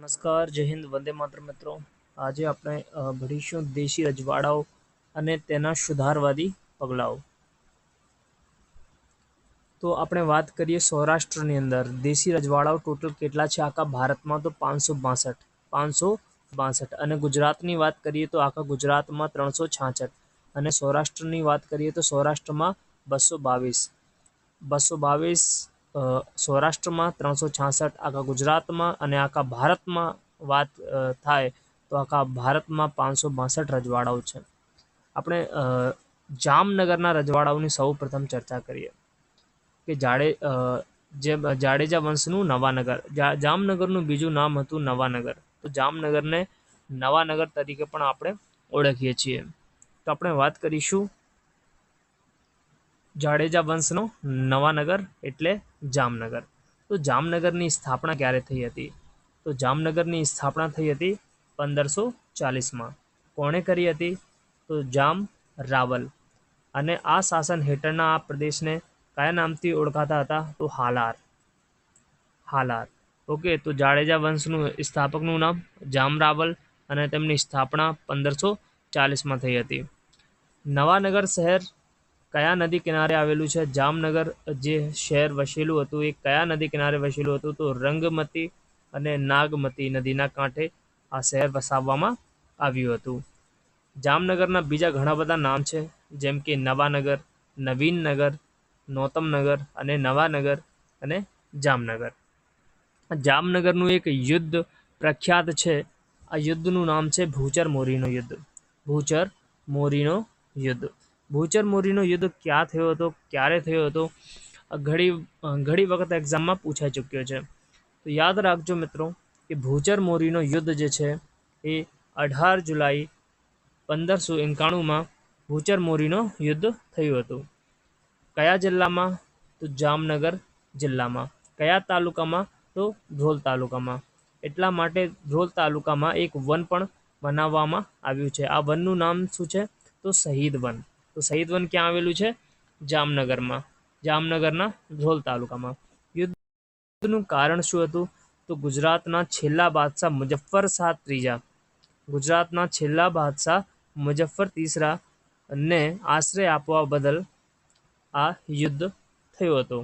નમસ્કાર, જય હિન્દ, વંદે માતર મિત્રો. આજે આપણે ભણીશું દેશી રજવાડાઓ અને તેના સુધારવાદી પગલાઓ. તો આપણે વાત કરીએ સૌરાષ્ટ્રની અંદર દેશી રજવાડાઓ ટોટલ કેટલા છે આખા ભારતમાં, તો 562 અને ગુજરાતની વાત કરીએ તો આખા ગુજરાતમાં 366 અને સૌરાષ્ટ્રની વાત કરીએ તો સૌરાષ્ટ્રમાં 222 સૌરાષ્ટ્રમાં 366 આખા ગુજરાતમાં, અને આખા ભારતમાં વાત થાય તો આખા ભારતમાં 562 રજવાડાઓ છે. આપણે જામનગરના રજવાડાઓની સૌ પ્રથમ ચર્ચા કરીએ કે જાડેજા વંશનું નવાનગર. જામનગરનું બીજું નામ હતું નવાનગર. તો જામનગરને નવાનગર તરીકે પણ આપણે ઓળખીએ છીએ. તો આપણે વાત કરીશું જાડેજા વંશનો નવાનગર એટલે જામનગર. તો જામનગરની સ્થાપના ક્યારે થઈ હતી? તો જામનગરની સ્થાપના થઈ હતી 1540માં. કોણે કરી હતી? તો જામ રાવલ. અને આ શાસન હેઠળના આ પ્રદેશને કયા નામથી ઓળખાતા હતા? તો હાલાર. ઓકે. તો જાડેજા વંશનું સ્થાપકનું નામ જામ રાવલ અને તેમની સ્થાપના 1540માં થઈ હતી. નવાનગર શહેર કયા નદી કિનારે આવેલું છે? જામનગર જે શહેર વસેલું હતું એ કયા નદી કિનારે વસેલું હતું? તો રંગમતી અને નાગમતી નદીના કાંઠે આ શહેર વસાવવામાં આવ્યું હતું. જામનગરના બીજા ઘણા બધા નામ છે, જેમ કે નવાનગર, નવીનનગર, નોતમનગર અને નવાનગર અને જામનગર. જામનગરનું એક યુદ્ધ પ્રખ્યાત છે. આ યુદ્ધનું નામ છે ભૂચર મોરીનો યુદ્ધ. ભૂચર મોરીનો યુદ્ધ. ભૂચર મોરીનો યુદ્ધ ક્યાં થયો હતો, ક્યારે થયો હતો? ઘણી વખત એક્ઝામમાં પૂછાઈ ચૂક્યો છે. તો યાદ રાખજો મિત્રો કે ભૂચર મોરીનો યુદ્ધ જે છે એ 18 જુલાઈ 1591માં ભૂચર મોરીનો યુદ્ધ થયું હતું. કયા જિલ્લામાં? તો જામનગર જિલ્લામાં. કયા તાલુકામાં? તો ધ્રોલ તાલુકામાં. એટલા માટે ધ્રોલ તાલુકામાં એક વન પણ બનાવવામાં આવ્યું છે. આ વનનું નામ શું છે? તો શહીદ વન. તો શહીદ વન ક્યાં આવેલું છે? જામનગરમાં. જામનગરના ધ્રોલ તાલુકામાં. યુદ્ધનું કારણ શું હતું? તો ગુજરાતના છેલ્લા બાદશાહ મુઝફ્ફર શાહ ત્રીજા. ગુજરાતના છેલ્લા બાદશાહ મુઝફ્ફર ત્રીસરા ને આશ્રય આપવા બદલ આ યુદ્ધ થયું હતું.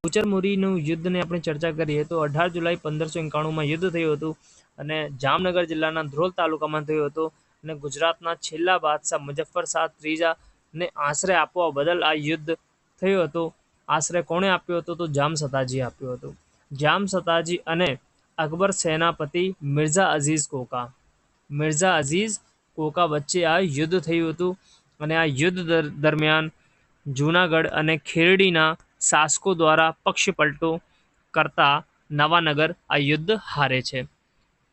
ભૂચર મોરીનું યુદ્ધને આપણે ચર્ચા કરીએ તો 18 જુલાઈ 1591માં યુદ્ધ થયું હતું અને જામનગર જિલ્લાના ધ્રોલ તાલુકામાં થયું હતું. અને ગુજરાતના છેલ્લા બાદશાહ મુઝફ્ફર શાહ ત્રીજા ને આશ્રય આપવા બદલ આ યુદ્ધ થયું હતું. આશ્રય કોણે આપ્યો હતો? તો જામ સતાજી આપ્યો હતો. જામ સતાજી અને અકબર સેનાપતિ મિર્ઝા અઝીઝ કોકા વચ્ચે આ યુદ્ધ થયું હતું. અને આ યુદ્ધ દરમિયાન જૂનાગઢ અને ખેરડીના શાસકો દ્વારા પક્ષપલટો કરતા નવાનગર આ યુદ્ધ હારે છે.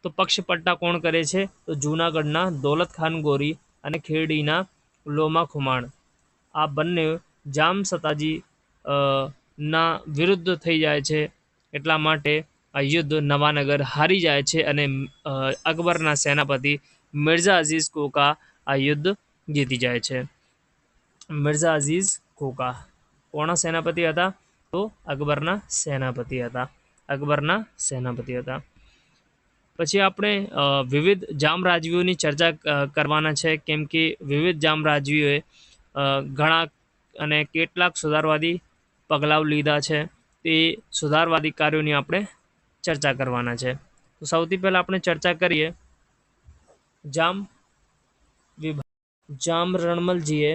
તો પક્ષપલટા કોણ કરે છે? તો જૂનાગઢના દૌલત ખાન ગોરી અને ખેરડીના લોમા ખુમાણ. આ બંને જામ સતાજી ના વિરુદ્ધ થઈ જાય છે. એટલા માટે આ યુદ્ધ નવાનગર હારી જાય છે અને અકબરના સેનાપતિ મિર્ઝા અઝીઝ કોકા આ યુદ્ધ જીતી જાય છે. મિર્ઝા અઝીઝ કોકા કોના સેનાપતિ હતા? તો અકબરના સેનાપતિ હતા. પછી આપણે વિવિધ જામ રાજવીઓની ચર્ચા કરવાના છે, કેમ કે વિવિધ જામ રાજવીઓએ ઘણા અને કેટલાક સુધારવાદી પગલાઓ લીધા છે. તે સુધારવાદી કાર્યોની આપણે ચર્ચા કરવાના છે. તો સૌથી પહેલાં આપણે ચર્ચા કરીએ જામ રણમલજીએ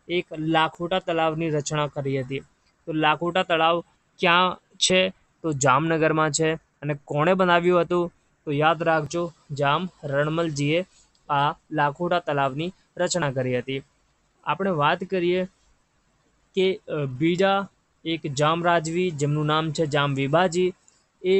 એક લાખોટા તળાવની રચના કરી હતી. તો લાખોટા તળાવ ક્યાં છે? તો જામનગરમાં છે. અને કોણે બનાવ્યું હતું? તો યાદ રાખજો, જામ રણમલજીએ આ લાખોટા તળાવની રચના કરી હતી. આપણે વાત કરીએ કે બીજા એક જામ રાજવી જેમનું નામ છે જામ વિભાજી, એ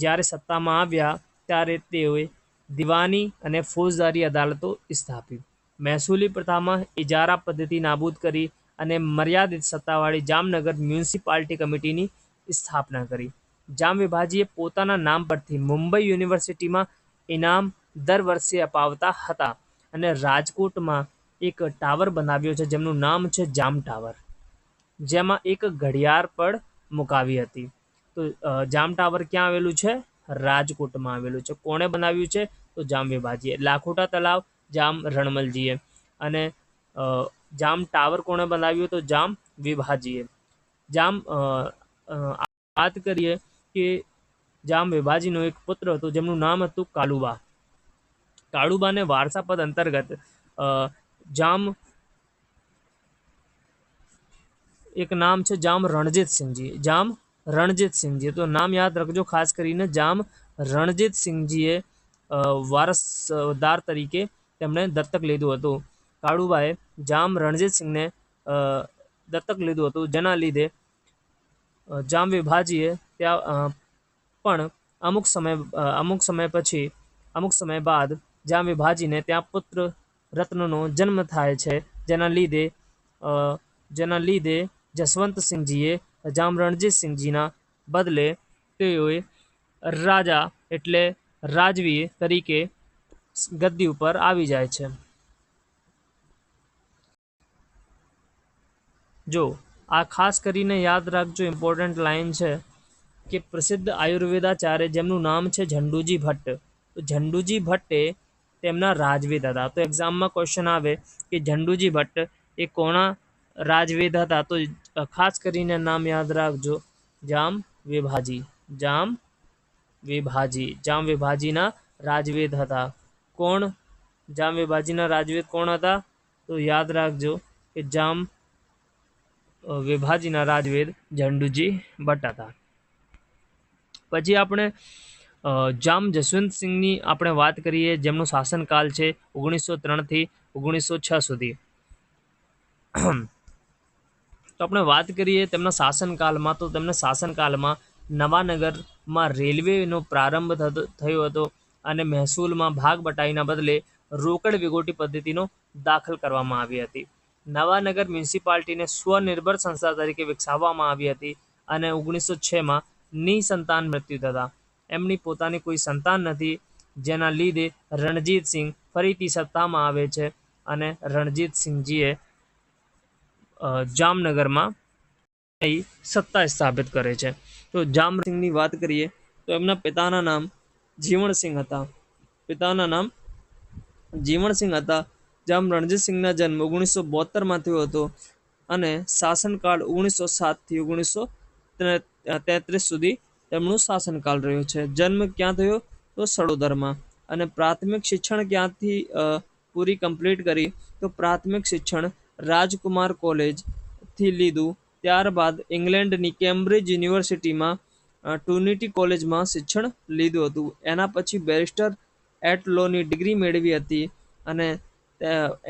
જ્યારે સત્તામાં આવ્યા ત્યારે તેઓએ દિવાની અને ફોજદારી અદાલતો સ્થાપી. મહેસૂલી પ્રથામાં ઇજારા પદ્ધતિ નાબૂદ કરી અને મર્યાદિત સત્તાવાળી જામનગર મ્યુનિસિપાલિટી કમિટીની સ્થાપના કરી. જામ વિભાજીએ પોતાના નામ પરથી મુંબઈ યુનિવર્સિટીમાં ઇનામ દર વર્ષે અપાવતા હતા અને રાજકોટમાં એક ટાવર બનાવ્યો છે જેમનું નામ છે જામ ટાવર, જેમાં એક ઘડિયાળ પણ મુકાવી હતી. તો જામ ટાવર ક્યાં આવેલું છે? રાજકોટમાં આવેલું છે. કોણે બનાવ્યું છે? તો જામ વિભાજીએ. લાખોટા તલાવ જામ રણમલજીએ. અને જામ ટાવર કોણે બનાવ્યું? તો જામ વિભાજીએ. જામ વાત કરીએ કે જામ વિભાજીનો એક પુત્ર હતો જેમનું નામ હતું કાળુબા. કાળુબાને વારસાપદ અંતર્ગત જામ એક નામ છે જામ રણજીતસિંહજી. જામ રણજીતસિંહજી, તો નામ યાદ રાખજો ખાસ કરીને. જામ રણજીતસિંહજીએ વારસદાર તરીકે તેમણે દત્તક લીધું હતું. કાળુબાએ જામ રણજીતસિંહને દત્તક લીધું હતું, જેના લીધે જામ વિભાજીએ ત્યાં પણ અમુક સમય બાદ જામ વિભાજીને ત્યાં પુત્ર રત્નનો જન્મ થાય છે, જેના લીધે જસવંતસિંહજીએ જામ રણજીતસિંહજીના બદલે તેઓએ રાજા એટલે રાજવી તરીકે ગદ્દી ઉપર આવી જાય છે. જો આ ખાસ કરીને યાદ રાખજો, ઇમ્પોર્ટન્ટ લાઈન છે કે પ્રસિદ્ધ આયુર્વેદાચાર્ય જેમનું નામ છે ઝંડુજી ભટ્ટ. તો ઝંડુજી ભટ્ટે તેમના રાજવેદ હતા. તો એક્ઝામમાં ક્વેશ્ચન આવે કે ઝંડુજી ભટ્ટ એ કોના રાજવેદ હતા? તો ખાસ કરીને નામ યાદ રાખજો, જામ વિભાજી. જામ વિભાજીના રાજવેદ હતા. કોણ જામ વિભાજીના રાજવેદ કોણ હતા? તો યાદ રાખજો કે જામ વિભાજીના રાજવેદ ઝંડુજી ભટ્ટ હતા. પછી આપણે જામ જસવંતસિંહની આપણે વાત કરીએ, જેમનો શાસનકાળ છે 1903 થી 1906 સુધી. તો આપણે વાત કરીએ તેમના શાસનકાળમાં, તો તેમના શાસનકાળમાં નવાનગરમાં રેલવેનો પ્રારંભ થયો હતો અને મહેસૂલમાં ભાગ બટાઈના બદલે રોકડ વિગોટી પદ્ધતિનો દાખલ કરવામાં આવી હતી. નવાનગર મ્યુનિસિપાલિટીને સ્વનિર્ભર સંસ્થા તરીકે વિકસાવવામાં આવી હતી અને 1906માં નિસંતાન મૃત્યુ થતા એમની પોતાની કોઈ સંતાન નથી, જેના લીધે રણજીતસિંહ ફરીથી સત્તામાં આવે છે અને રણજીતસિંહજીએ જામનગરમાં સત્તા સ્થાપિત કરે છે. તો જામસિંહની વાત કરીએ તો એમના પિતાના નામ જીવણસિંહ હતા. જામ રણજીતસિંહના જન્મ 1972માં થયો હતો અને શાસનકાળ 1907 થી 1933 સુધી તેમનું શાસનકાળ રહ્યો છે. જન્મ ક્યાં થયો? તો સડોદરમાં. અને પ્રાથમિક શિક્ષણ ક્યાંથી પૂરી કમ્પ્લીટ કરી? તો પ્રાથમિક શિક્ષણ રાજકુમાર કોલેજથી લીધું. ત્યારબાદ ઇંગ્લેન્ડની કેમ્બ્રિજ યુનિવર્સિટીમાં ટ્રિનિટી કોલેજમાં શિક્ષણ લીધું હતું. એના પછી બેરિસ્ટર એટ લોની ડિગ્રી મેળવી હતી અને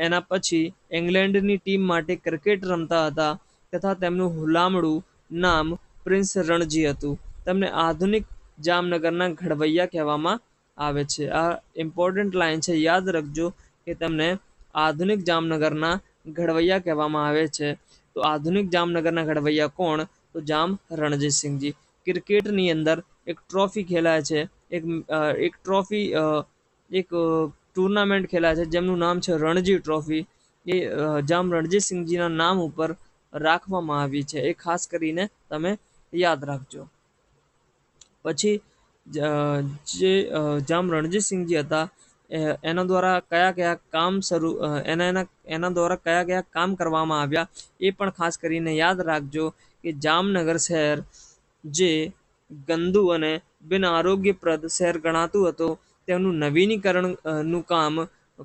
એના પછી ઇંગ્લેન્ડની ટીમ માટે ક્રિકેટ રમતા હતા તથા તેમનું હુલામણું નામ પ્રિન્સ રણજી હતું. તેમને આધુનિક જામનગરના ઘડવૈયા કહેવામાં આવે છે. આ ઇમ્પોર્ટન્ટ લાઈન છે, યાદ રાખજો કે તેમને આધુનિક જામનગરના ઘડવૈયા કહેવામાં આવે છે. તો આધુનિક જામનગરના ઘડવૈયા કોણ? તો જામ રણજીતસિંહજી. ક્રિકેટની અંદર એક ટ્રોફી ખેલાય છે, એક ટુર્નામેન્ટ ખેલાય છે જેમનું નામ છે રણજી ટ્રોફી. એ જામ રણજીતસિંહજીના નામ ઉપર રાખવામાં આવી છે. એ ખાસ કરીને તમે યાદ રાખજો. પછી જે જામ રણજીતસિંહજી હતા એના દ્વારા કયા કયા કામ કરવામાં આવ્યા એ પણ ખાસ કરીને યાદ રાખજો કે જામનગર શહેર જે ગંદુ અને બિન આરોગ્યપ્રદ શહેર ગણાતું હતું તેનું નવીનીકરણનું કામ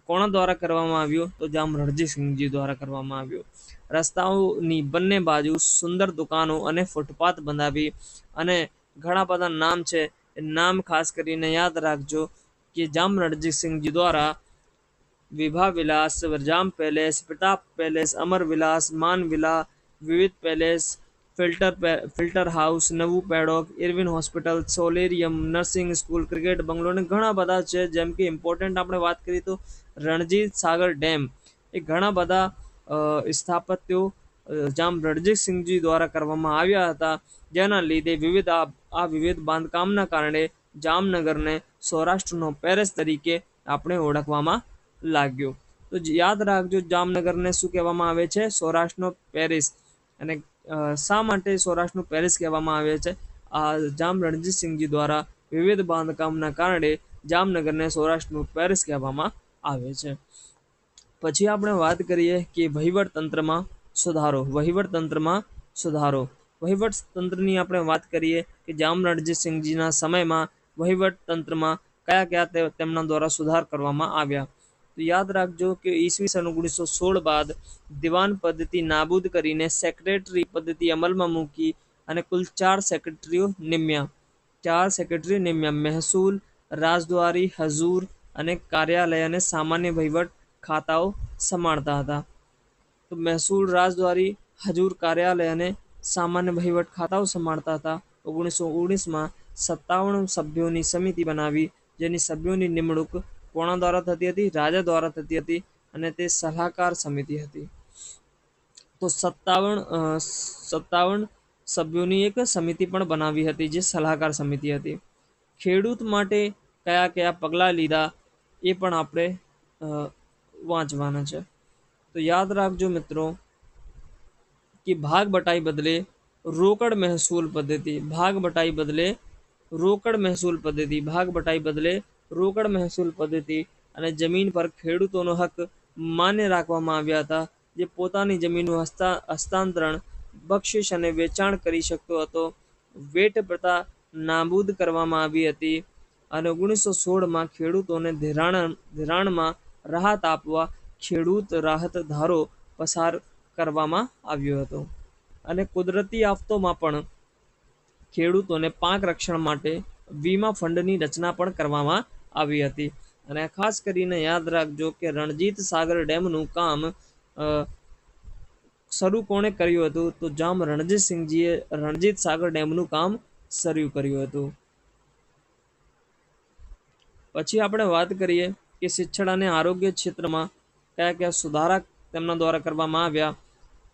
કોના દ્વારા કરવામાં આવ્યું? તો જામ રણજીતસિંહજી દ્વારા કરવામાં આવ્યું. રસ્તાઓની બંને બાજુ સુંદર દુકાનો અને ફૂટપાથ બનાવી અને ઘણા બધા નામ છે, નામ ખાસ કરીને યાદ રાખજો કે જામ રણજીતસિંહજી દ્વારા Vibha Vilas, Jam palace, Pratap palace, Amar Vilas, Maan villa, વિવિધ પેલેસ, ફિલ્ટર હાઉસ, નવું paddock, Irwin hospital, solarium, nursing school, cricket bungalow અને ઘણા બધા છે. જેમ કે ઇમ્પોર્ટન્ટ આપણે વાત કરીએ તો રણજીત સાગર ડેમ, એ ઘણા બધા સ્થાપત્યો જામ રણજીતસિંહજી દ્વારા કરવામાં આવ્યા હતા, જેના લીધે વિવિધ બાંધકામના કારણે જામનગરને સૌરાષ્ટ્રનો પેરિસ તરીકે આપણે ઓળખવામાં લાગ્યું. તો યાદ રાખજો, જામનગરને શું કહેવામાં આવે છે? સૌરાષ્ટ્રનો પેરિસ. અને શા માટે સૌરાષ્ટ્રનું પેરિસ કહેવામાં આવે છે? આ જામ રણજીતસિંહજી દ્વારા વિવિધ બાંધકામના કારણે જામનગરને સૌરાષ્ટ્રનું પેરિસ કહેવામાં આવે છે. પછી આપણે વાત કરીએ કે વહીવટતંત્રમાં સુધારો. વહીવટતંત્રની આપણે વાત કરીએ કે જામ રણજીતસિંહજીના સમયમાં વહીવટતંત્રમાં કયા કયા તેમના દ્વારા સુધાર કરવામાં આવ્યા. તો યાદ રાખજો કે ઈસવીસન 1916 બાદ દિવાન પદ્ધતિ નાબૂદ કરીને સેક્રેટરી પદ્ધતિ અમલમાં મૂકી અને કુલ 4 સેક્રેટરીઓ નિમ્યા. મહેસૂલ, રાજદ્વારી, હજૂર અને કાર્યાલય અને સામાન્ય વહીવટ ખાતાઓ સંભાળતા હતા. તો મહેસૂલ, રાજદ્વારી, હજૂર, કાર્યાલય અને સામાન્ય વહીવટ ખાતાઓ સંભાળતા હતા. 1919માં 57 સભ્યોની સમિતિ બનાવી, જેની સભ્યોની નિમણૂક કોના દ્વારા થતી હતી? રાજા દ્વારા થતી હતી, અને તે સલાહકાર સમિતિ હતી. તો 57 સભ્યોની એક સમિતિ પણ બનાવી હતી, જે સલાહકાર સમિતિ હતી. ખેડૂત માટે કયા કયા પગલાં લીધા એ પણ આપણે વાંચવાના છે. તો યાદ રાખજો મિત્રો કે ભાગ બટાઈ બદલે રોકડ મહેસૂલ પદ્ધતિ અને જમીન પર ખેડૂતોનો હક માન્ય રાખવામાં આવ્યા હતા, જે પોતાની જમીનનું હસ્તાંતરણ, બક્ષિસ અને વેચાણ કરી શકતો હતો. વેટ પ્રથા નાબૂદ કરવામાં આવી હતી અને 1916માં ખેડૂતોને ધિરાણમાં રાહત આપવા ખેડૂત રાહત ધારો પસાર કરવામાં આવ્યો હતો. અને કુદરતી આફતોમાં પણ ખેડૂતોને પાક રક્ષણ માટે વીમા ફંડની રચના પણ કરવામાં આવી હતી. અને ખાસ કરીને યાદ રાખજો કે રણજીત સાગર ડેમનું કામ શરૂ કોણે કર્યું હતું? તો જામ રણજીતસિંહજીએ રણજીત સાગર ડેમનું કામ શરૂ કર્યું હતું. પછી આપણે વાત કરીએ કે શિક્ષણ અને આરોગ્ય ક્ષેત્રમાં કયા કયા સુધારા તેમના દ્વારા કરવામાં આવ્યા.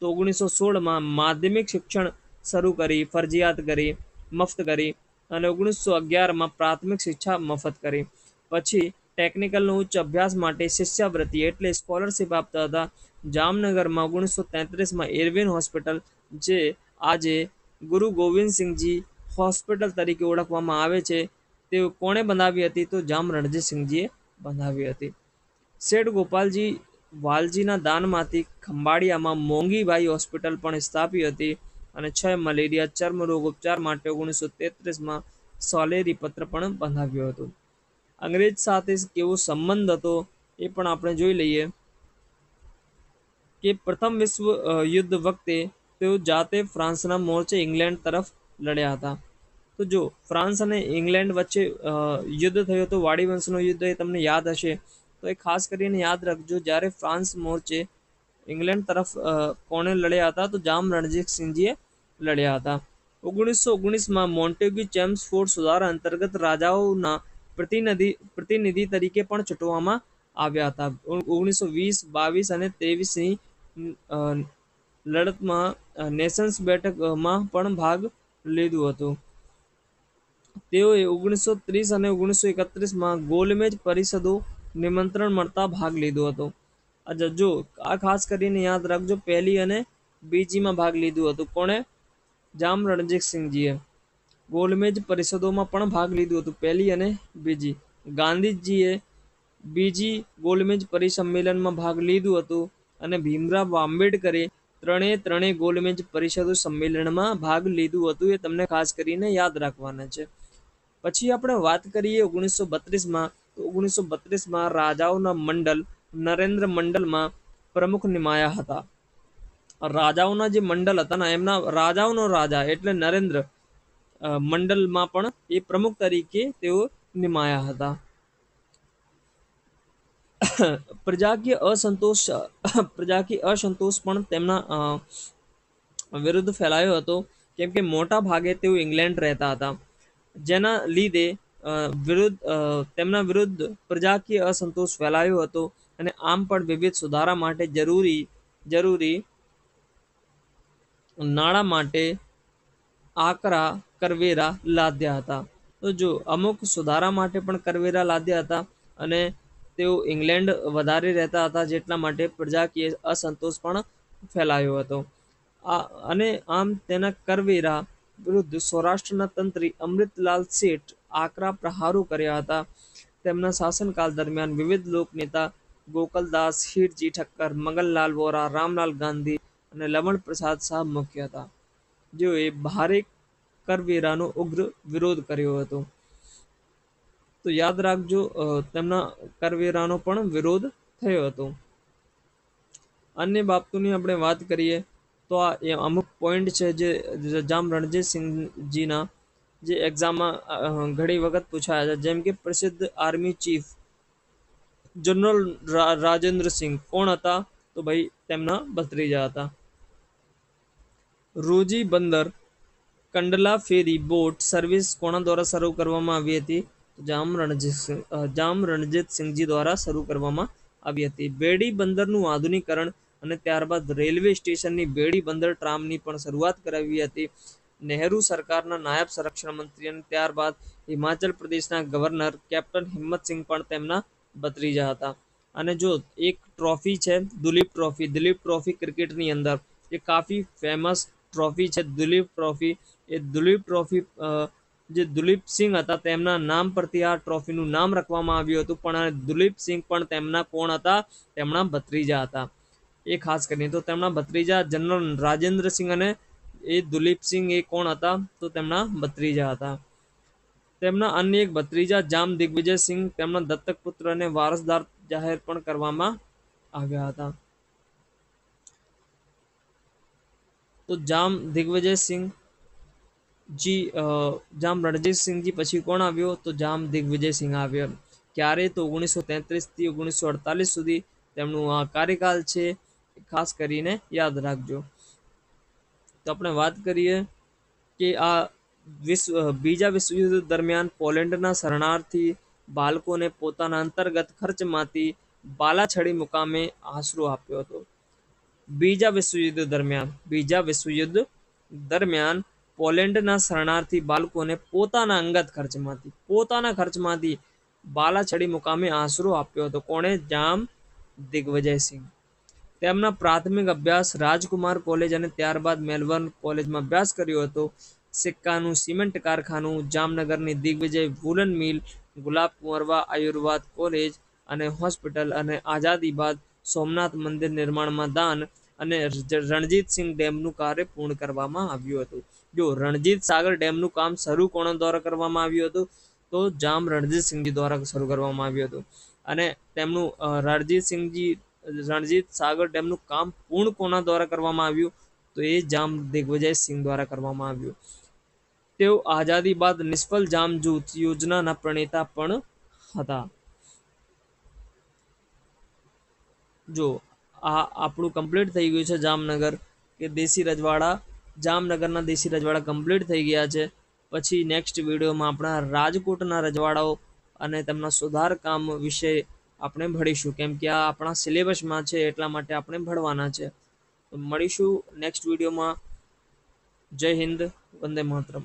તો 1916માં માધ્યમિક શિક્ષણ શરૂ કરી, ફરજિયાત કરી, મફત કરી, અને 1911માં પ્રાથમિક શિક્ષા મફત કરી. પછી ટેકનિકલનો ઉચ્ચ અભ્યાસ માટે શિષ્યવૃત્તિ એટલે સ્કોલરશિપ આપતા હતા. જામનગરમાં 1933માં એરવિન હોસ્પિટલ, જે આજે ગુરુ ગોવિંદસિંહજી હોસ્પિટલ તરીકે ઓળખવામાં આવે છે, તે કોણે બનાવી હતી? તો જામ રણજીતસિંહજીએ બનાવી હતી. શેઠ ગોપાલજી વાલજીના દાનમાંથી ખંભાળિયામાં મોંઘીબાઈ હોસ્પિટલ પણ સ્થાપી હતી. અને મલેરિયા ચર્મરોગ ઉપચાર માટે 1933માં સોલેરી પત્ર પણ બંધાવ્યો હતો. અંગ્રેજ સાથે કેવો સંબંધ હતો એ પણ આપણે જોઈ લઈએ કે પ્રથમ વિશ્વ યુદ્ધ વખતે તેઓ જાતે ફ્રાન્સના મોરચે ઇંગ્લેન્ડ તરફ લડ્યા હતા. તો જો ફ્રાન્સ અને ઇંગ્લેન્ડ વચ્ચે યુદ્ધ થયું હતું, વાડી વંશનું યુદ્ધ, એ તમને યાદ હશે. તો એ ખાસ કરીને યાદ રાખજો, જ્યારે ફ્રાન્સ મોરચે ઇંગ્લેન્ડ તરફ કોણે લડ્યા હતા? તો જામ રણજીતસિંહજીએ લડ્યા હતા. 1919માં મોન્ટેગ્યુ ચેમ્સફોર્ડ સુધારા અંતર્ગત રાજાઓના પ્રતિનિધિ તરીકે પણ ચૂંટવામાં આવ્યા હતા. 1920, 22 અને 23ની લડતમાં નેશન્સ બેઠકમાં પણ ભાગ લીધું હતું. તેઓએ 1930 અને 1931માં ગોલમેજ પરિષદો નિમંત્રણ મળતા ભાગ લીધો હતો. જો આ ખાસ કરીને યાદ રાખજો, પહેલી અને બીજીમાં ભાગ લીધું હતું. કોણે? જામ રણજીતસિંહજીએ. ગોલમેજ પરિષદોમાં પણ ભાગ લીધું હતું, પહેલી અને બીજી. ગાંધીજીએ બીજી ગોલમેજ પરિસંમેલનમાં ભાગ લીધું હતું, અને ભીમરાવ આંબેડકરે ત્રણેય ગોલમેજ પરિષદો સંમેલનમાં ભાગ લીધું હતું. એ તમને ખાસ કરીને યાદ રાખવાના છે. પછી આપણે વાત કરીએ 1932માં. તો 1932માં રાજાઓના મંડળ નરેન્દ્ર મંડળમાં પ્રમુખ નિમાયા હતા. રાજાઓના જે મંડળ હતા ને, એમના રાજાઓનો રાજા એટલે નરેન્દ્ર મંડળમાં પણ એ પ્રમુખ તરીકે તેઓ નિમાયા હતા. પ્રજાકીય અસંતોષ પણ તેમના વિરુદ્ધ ફેલાયો હતો, કેમ કે મોટા ભાગે તેઓ ઇંગ્લેન્ડ રહેતા હતા, જેના લીધે તેમના વિરુદ્ધ પ્રજાકીય અસંતોષ ફેલાયો હતો. અને આમ પણ વિવિધ સુધારા માટે જરૂરી નાણાં માટે આકરા કરવેરા લાદ્યા હતા. તો જો અમુક સુધારા માટે પણ કરવેરા લાદ્યા હતા, અને તેઓ ઇંગ્લેન્ડ વધારે રહેતા હતા, જેટલા માટે પ્રજાકીય અસંતોષ પણ ફેલાયો હતો. અને આમ તેના કરવેરા વિરુદ્ધ સૌરાષ્ટ્રના તંત્રી અમૃતલાલ શેઠ આકરા પ્રહારો કર્યા હતા. તેમના શાસનકાળ દરમિયાન વિવિધ લોકનેતા ગોકલદાસ, હીરજી ઠક્કર, મંગલલાલ વોરા, રામલાલ ગાંધી અને લવણ પ્રસાદ શાહ મુખ્ય હતા, જેઓએ ભારે કરવેરાનો ઉગ્ર વિરોધ કર્યો હતો. તો યાદ રાખજો, તેમના કરવેરાનો પણ વિરોધ થયો હતો. અન્ય બાબતોની આપણે વાત કરીએ તો આ અમુક પોઈન્ટ છે જે જામ રણજીતસિંહજીના જે એક્ઝામમાં ઘણી વખત પૂછાયા છે, જેમ કે પ્રસિદ્ધ army chief general Rajendra Singh કોણ હતા? તો ભાઈ તેમના ભત્રીજા હતા. રોજી બંદર કંડલા ફેરી બોટ સર્વિસ કોના દ્વારા શરૂ કરવામાં આવી હતી? જામ રણજીતસિંહજી દ્વારા શરૂ કરવામાં આવી હતી. બેડી બંદરનું આધુનિકરણ અને ત્યારબાદ રેલવે સ્ટેશનની બેડી બંદર ટ્રામની પણ શરૂઆત કરાવી હતી. નહેરુ સરકારના નાયબ સંરક્ષણ મંત્રી અને ત્યારબાદ હિમાચલ પ્રદેશના ગવર્નર કેપ્ટન હિંમતસિંહ પણ તેમના ભત્રીજા હતા. અને જો એક ટ્રોફી છે દુલીપ ટ્રોફી ક્રિકેટની અંદર એ કાફી ફેમસ ટ્રોફી છે. દુલીપ ટ્રોફી જે દુલીપસિંહ હતા તેમના નામ પરથી આ ટ્રોફીનું નામ રાખવામાં આવ્યું હતું, પણ દુલીપસિંહ પણ તેમના કોણ હતા? તેમના ભત્રીજા હતા. એ ખાસ કરીને તો તેમના ભત્રીજા જનરલ રાજેન્દ્રસિંહ અને એ દુલીપસિંહ એ કોણ હતા? તો તેમના ભત્રીજા હતા. તેમના અન્ય એક ભત્રીજા જામ દિગ્વિજયસિંહ તેમના દત્તક પુત્ર અને વારસદાર જાહેર પણ કરવામાં આવ્યા હતા. તો જામ દિગ્વિજયસિંહ જામ રણજીતસિંહજી પછી કોણ આવ્યો? તો જામ દિગ્વિજયસિંહ આવ્યો. ક્યારે? તો 1933 થી 1948 સુધી તેમનું આ કાર્યકાળ છે, ખાસ કરીને યાદ રાખજો. તો આપણે વાત કરીએ કે આ બીજા વિશ્વયુદ્ધ દરમિયાન પોલેન્ડના શરણાર્થી બાળકોને પોતાના અંતર્ગત ખર્ચમાંથી બાલાછડી મુકામે આશરો આપ્યો હતો. બીજા વિશ્વયુદ્ધ દરમિયાન પોલેન્ડના શરણાર્થી બાળકોને પોતાના ખર્ચમાંથી બાલાછડી મુકામે આશરો આપ્યો હતો. કોણે? જામ દિગ્વિજયસિંહ. તેમના પ્રાથમિક અભ્યાસ રાજકુમાર કોલેજ અને ત્યારબાદ મેલબર્ન કોલેજમાં અભ્યાસ કર્યો હતો. સિક્કાનું સિમેન્ટ કારખાનું, જામનગરની દિગ્વિજય વુલન મિલ, ગુલાબ કુંવરવા આયુર્વેદ કોલેજ અને હોસ્પિટલ અને આઝાદી બાદ સોમનાથ મંદિર નિર્માણમાં દાન અને રણજીતસિંહ ડેમનું કાર્ય પૂર્ણ કરવામાં આવ્યું હતું. જો રણજીત સાગર ડેમનું કામ શરૂ કોના દ્વારા કરવામાં આવ્યું હતું? તો જામ રણજીતસિંહજી દ્વારા શરૂ કરવામાં આવ્યું હતું. અને તેમનું રણજીત સાગર ડેમનું કામ પૂર્ણ કોના દ્વારા કરવામાં આવ્યું? તો એ જામ દિગ્વિજયસિંહ દ્વારા કરવામાં આવ્યું. તેઓ આઝાદી બાદ નિષ્ફળ જામ જૂથ યોજનાના પ્રણેતા પણ હતા. જો આ આપણું કમ્પ્લીટ થઈ ગયું છે જામનગર કે જામનગરના દેશી રજવાડા કમ્પ્લીટ થઈ ગયા છે. પછી નેક્સ્ટ વિડીયોમાં આપણા રાજકોટના રજવાડાઓ અને તેમના સુધાર કામ વિશે આપણે ભણીશું, કેમ કે આ આપણા સિલેબસમાં છે, એટલા માટે આપણે ભણવાના છે. મળીશું નેક્સ્ટ વિડીયોમાં. જય હિન્દ, વંદે માતરમ.